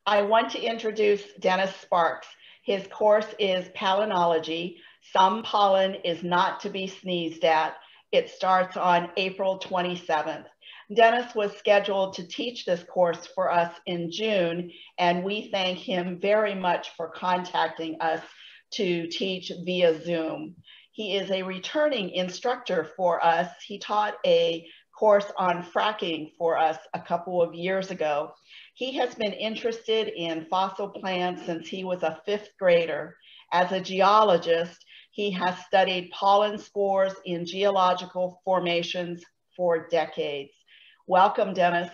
I want to introduce Dennis Sparks. His course is Palynology. Some pollen is not to be sneezed at. It starts on April 27th. Dennis was scheduled to teach this course for us in June, and we thank him very much for contacting us to teach via Zoom. He is a returning instructor for us. He taught a course on fracking for us a couple of years ago. He has been interested in fossil plants since he was a 5th grader. As a geologist, he has studied pollen spores in geological formations for decades. Welcome, Dennis.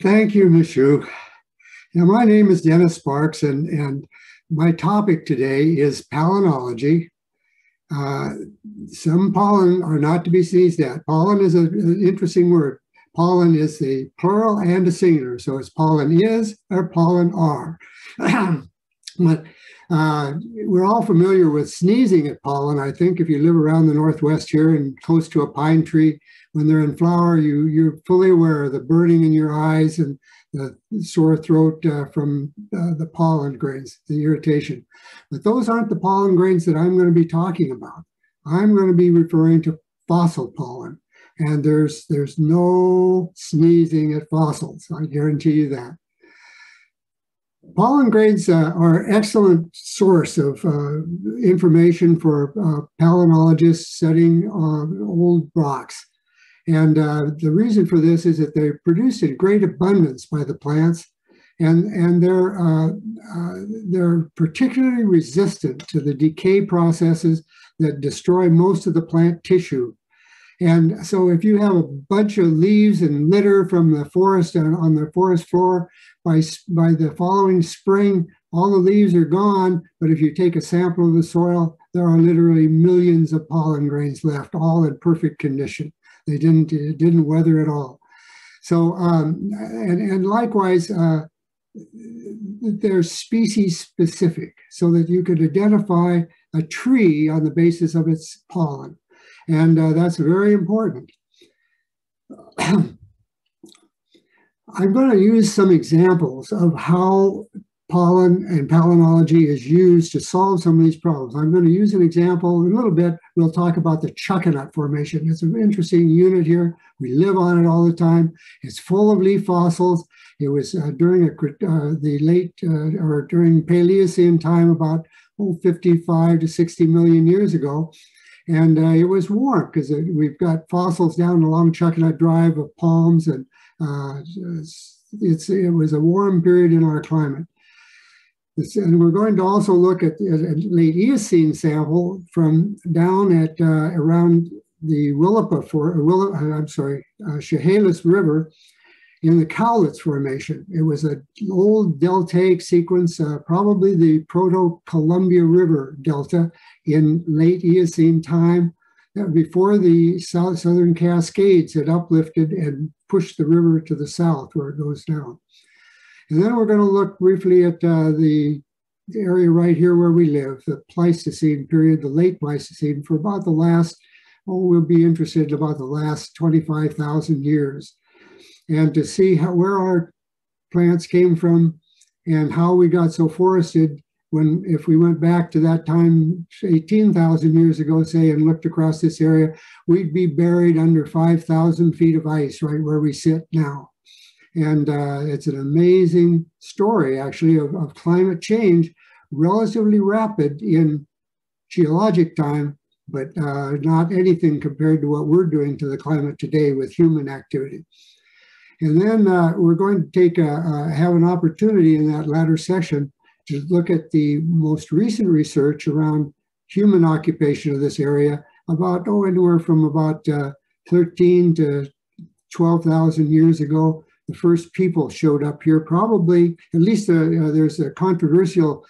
Thank you, Ms. Xu. Now, my name is Dennis Sparks, and my topic today is palynology. Some pollen are not to be sneezed at. Pollen is an interesting word. Pollen is the plural and a singular, so it's pollen is or pollen are. But we're all familiar with sneezing at pollen. I think if you live around the Northwest here and close to a pine tree, when they're in flower, you're fully aware of the burning in your eyes and the sore throat from the pollen grains, the irritation. But those aren't the pollen grains that I'm going to be talking about. I'm going to be referring to fossil pollen. And there's no sneezing at fossils, I guarantee you that. Pollen grains are an excellent source of information for palynologists studying old rocks. And the reason for this is that they're produced in great abundance by the plants, and they're particularly resistant to the decay processes that destroy most of the plant tissue. And so if you have a bunch of leaves and litter from the forest and on the forest floor, by the following spring, all the leaves are gone. But if you take a sample of the soil, there are literally millions of pollen grains left, all in perfect condition. It didn't weather at all. So, and likewise, they're species specific, so that you could identify a tree on the basis of its pollen. And that's very important. I'm going to use some examples of how pollen and palynology is used to solve some of these problems. I'm going to use an example in a little bit. We'll talk about the chuckanut formation. It's an interesting unit here. We live on it all the time. It's full of leaf fossils. It was during during Paleocene time, about 55 to 60 million years ago. And it was warm because we've got fossils down along Chuckanut Drive of palms, and it was a warm period in our climate. And we're going to also look at a late Eocene sample from down at around the Chehalis River in the Cowlitz Formation. It was an old deltaic sequence, probably the Proto-Columbia River Delta in late Eocene time, before the Southern Cascades had uplifted and pushed the river to the south where it goes down. And then we're going to look briefly at the area right here where we live, the Pleistocene period, the late Pleistocene, for about the last, we'll be interested in about the last 25,000 years. And to see where our plants came from and how we got so forested if we went back to that time, 18,000 years ago, say, and looked across this area, we'd be buried under 5,000 feet of ice right where we sit now. And it's an amazing story, actually, of climate change, relatively rapid in geologic time, but not anything compared to what we're doing to the climate today with human activity. And then we're going to have an opportunity in that latter session to look at the most recent research around human occupation of this area, about anywhere from about 13 to 12,000 years ago. The first people showed up here, probably, at least there's a controversial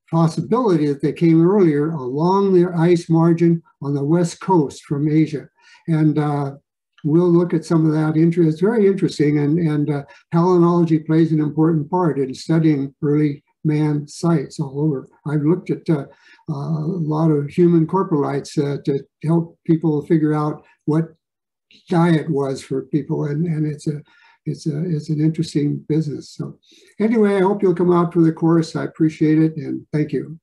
possibility that they came earlier along the ice margin on the west coast from Asia. And we'll look at some of that. It's very interesting, and palynology plays an important part in studying early man sites all over. I've looked at a lot of human coprolites to help people figure out what diet was for people, and it's a it's an interesting business. So anyway, I hope you'll come out for the course. I appreciate it, and thank you.